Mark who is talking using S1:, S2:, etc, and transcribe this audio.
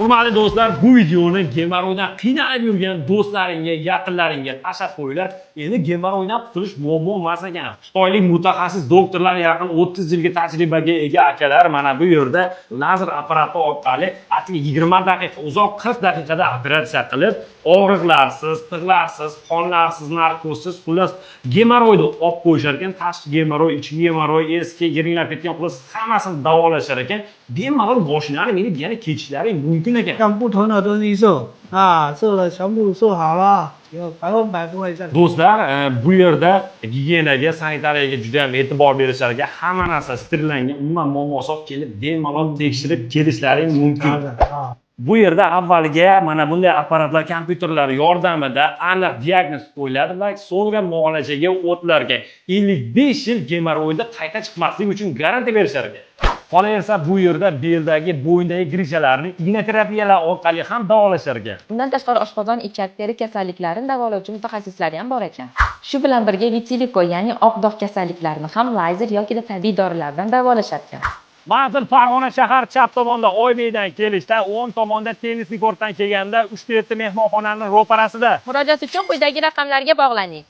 S1: Hurmatli do'stlar, bu videoni gemoroydan qiynalib yurgan do'stlaringga, yaqinlaringga tashlab qo'yinglar. Endi gemoroydan qutulish muammo emas ekan. Xitoylik mutaxassis doktorlar yaqin 30 yilga tajribaga ega akalar mana bu yerda lazer apparati orqali 20 daqiqa, uzoq 40 daqiqada operatsiya qilib, og'riqlarsiz, tig'larsiz, qonlarsiz, narkozsiz, xullas gemoroyni olib qo'yishar ekan. Tashqi gemoroy, ichki gemoroy, eski yiringlab ketgan xullas hammasini davolashar ekan. Bemalol boshinglarni meni yana kechishlaring mumkin ekan.
S2: 让不同的东西做啊，做了全部做好了，有100%不会再。
S1: Do'stlar, bu yerda gigiyenaga, sanitariyaga juda ham e'tibor berishar ekan. Hamma narsa sterillangan, umuman muammosi kelib, bemalol tekshirib kelishlaring mumkin.
S2: 啊，
S1: Bu yerda avvaliga mana bunday apparatlar, kompyuterlar yordamida aniq diagnoz qo'yiladi va so'ngra muolajaga o'tilarkan. 55 yil gemoroyda qayta chiqmaslik uchun garantiya berishar ekan. Qolaversa bu yerda beldagi, bo'yindagi grishalarni ignoterapiyalar orqali ham davolashar ekan.
S3: Bundan tashqari oshqozon, ichak, teri kasalliklarini davolovchi mutaxassislari ham bor ekan. Shu bilan birga vitiliko, ya'ni oq dog' kasalliklarini ham lazer yoki tabiiy dorilar bilan davolashar ekan.
S1: Manzil Farg'ona shahar chap tomonda Oybeydan kelishda, o'ng tomonda tennisli kortdan kelganda 3 mehmonxonaning ro'parasida.
S3: Murojaat uchun quyidagi raqamlarga bog'laning.